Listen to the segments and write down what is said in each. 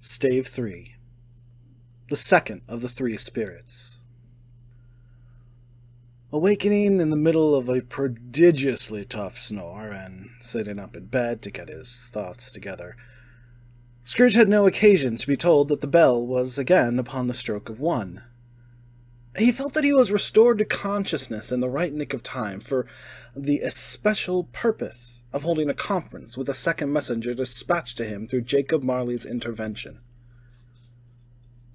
Stave 3. The second of the three spirits. Awakening in the middle of a prodigiously tough snore and sitting up in bed to get his thoughts together, Scrooge had no occasion to be told that the bell was again upon the stroke of 1. He felt that he was restored to consciousness in the right nick of time for the especial purpose of holding a conference with a second messenger dispatched to him through Jacob Marley's intervention.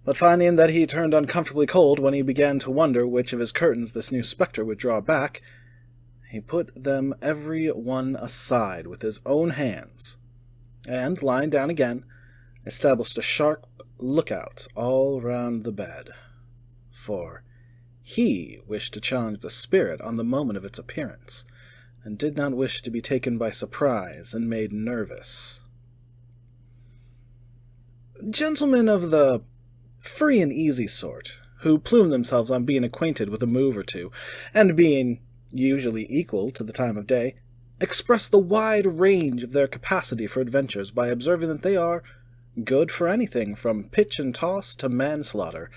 But finding that he turned uncomfortably cold when he began to wonder which of his curtains this new spectre would draw back, he put them every one aside with his own hands, and, lying down again, established a sharp lookout all round the bed. For he wished to challenge the spirit on the moment of its appearance, and did not wish to be taken by surprise and made nervous. Gentlemen of the free and easy sort, who plume themselves on being acquainted with a move or two, and being usually equal to the time of day, express the wide range of their capacity for adventures by observing that they are good for anything from pitch and toss to manslaughter,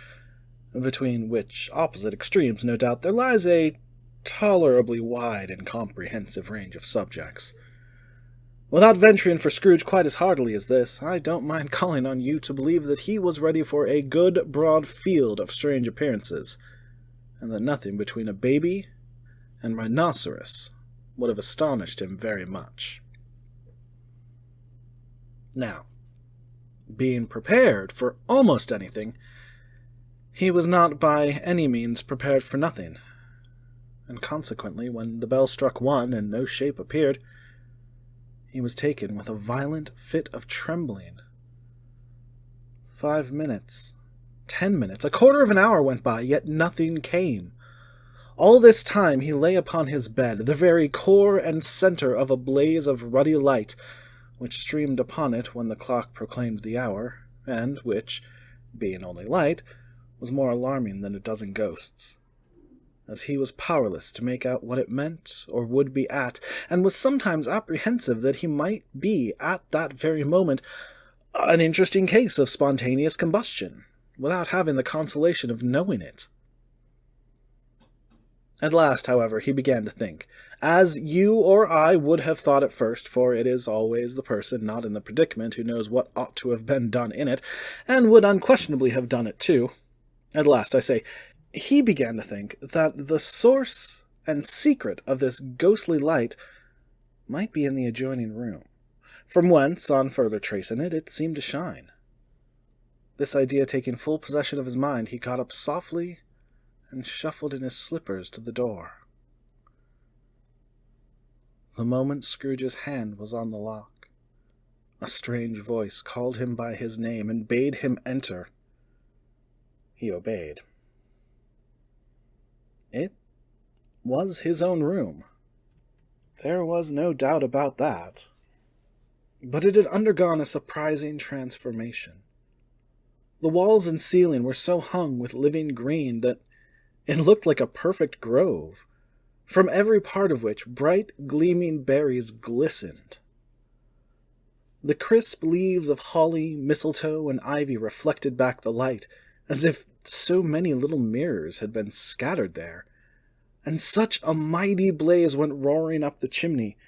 between which opposite extremes, no doubt, there lies a tolerably wide and comprehensive range of subjects. Without venturing for Scrooge quite as heartily as this, I don't mind calling on you to believe that he was ready for a good broad field of strange appearances, and that nothing between a baby and rhinoceros would have astonished him very much. Now, being prepared for almost anything, he was not by any means prepared for nothing, and consequently, when the bell struck 1 and no shape appeared, he was taken with a violent fit of trembling. 5 minutes, 10 minutes, a quarter of an hour went by, yet nothing came. All this time he lay upon his bed, the very core and center of a blaze of ruddy light, which streamed upon it when the clock proclaimed the hour, and which, being only light, was more alarming than a dozen ghosts, as he was powerless to make out what it meant or would be at, and was sometimes apprehensive that he might be, at that very moment, an interesting case of spontaneous combustion, without having the consolation of knowing it. At last, however, he began to think, as you or I would have thought at first, for it is always the person not in the predicament who knows what ought to have been done in it, and would unquestionably have done it too. At last, I say, he began to think that the source and secret of this ghostly light might be in the adjoining room, from whence, on further tracing it, it seemed to shine. This idea taking full possession of his mind, he got up softly and shuffled in his slippers to the door. The moment Scrooge's hand was on the lock, a strange voice called him by his name and bade him enter. He obeyed. It was his own room. There was no doubt about that. But it had undergone a surprising transformation. The walls and ceiling were so hung with living green that it looked like a perfect grove, from every part of which bright, gleaming berries glistened. The crisp leaves of holly, mistletoe, and ivy reflected back the light, as if so many little mirrors had been scattered there, and such a mighty blaze went roaring up the chimney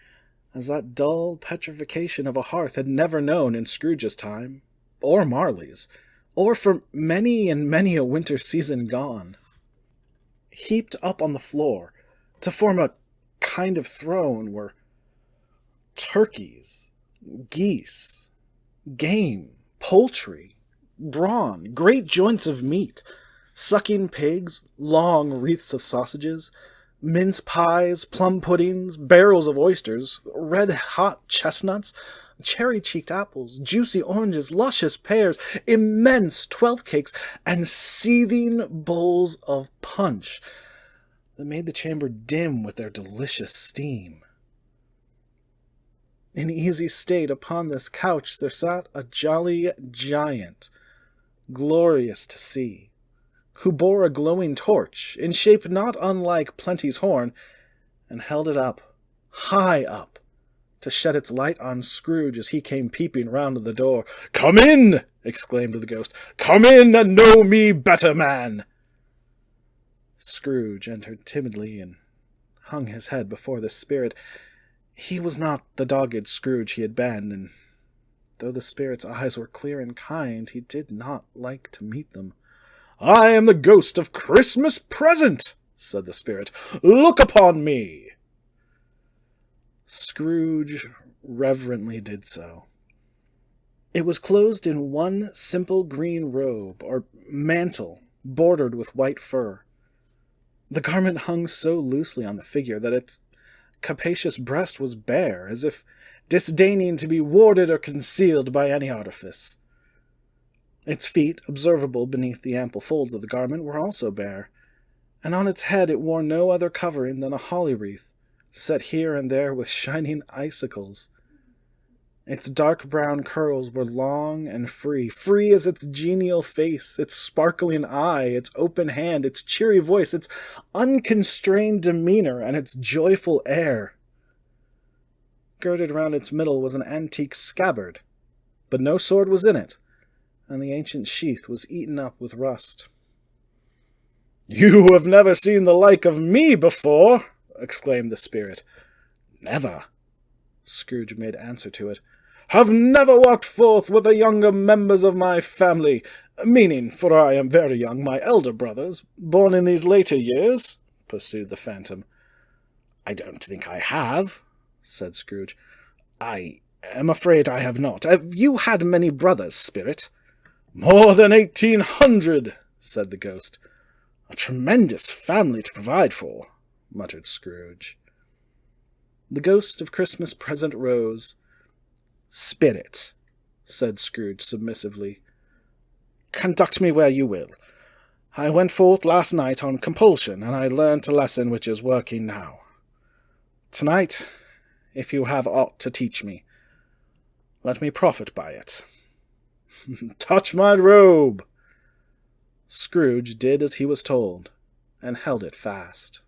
as that dull petrification of a hearth had never known in Scrooge's time, or Marley's, or for many and many a winter season gone. Heaped up on the floor, to form a kind of throne, were turkeys, geese, game, poultry, brawn, great joints of meat, sucking pigs, long wreaths of sausages, mince pies, plum puddings, barrels of oysters, red-hot chestnuts, cherry-cheeked apples, juicy oranges, luscious pears, immense twelfth cakes, and seething bowls of punch that made the chamber dim with their delicious steam. In easy state upon this couch there sat a jolly giant, glorious to see, who bore a glowing torch, in shape not unlike Plenty's horn, and held it up, high up, to shed its light on Scrooge as he came peeping round to the door. "Come in!" exclaimed the ghost. "Come in and know me better, man." Scrooge entered timidly and hung his head before the spirit. He was not the dogged Scrooge he had been, and though the spirit's eyes were clear and kind, he did not like to meet them. "I am the ghost of Christmas Present," said the spirit. "Look upon me." Scrooge reverently did so. It was clothed in one simple green robe, or mantle, bordered with white fur. The garment hung so loosely on the figure that its capacious breast was bare, as if disdaining to be warded or concealed by any artifice. Its feet, observable beneath the ample folds of the garment, were also bare, and on its head it wore no other covering than a holly wreath, set here and there with shining icicles. Its dark brown curls were long and free as its genial face, its sparkling eye, its open hand, its cheery voice, its unconstrained demeanor, and its joyful air. Girded round its middle was an antique scabbard, but no sword was in it, and the ancient sheath was eaten up with rust. "You have never seen the like of me before," exclaimed the spirit. "Never," Scrooge made answer to it. "Have never walked forth with the younger members of my family, meaning, for I am very young, my elder brothers, born in these later years," pursued the phantom. "I don't think I have," said Scrooge. "I am afraid I have not. Have you had many brothers, spirit?" "More than 1,800, said the ghost. "A tremendous family to provide for," muttered Scrooge. The ghost of Christmas Present rose. "Spirit," said Scrooge submissively, "conduct me where you will. I went forth last night on compulsion, and I learnt a lesson which is working now. Tonight, if you have aught to teach me, let me profit by it." "Touch my robe!" Scrooge did as he was told, and held it fast.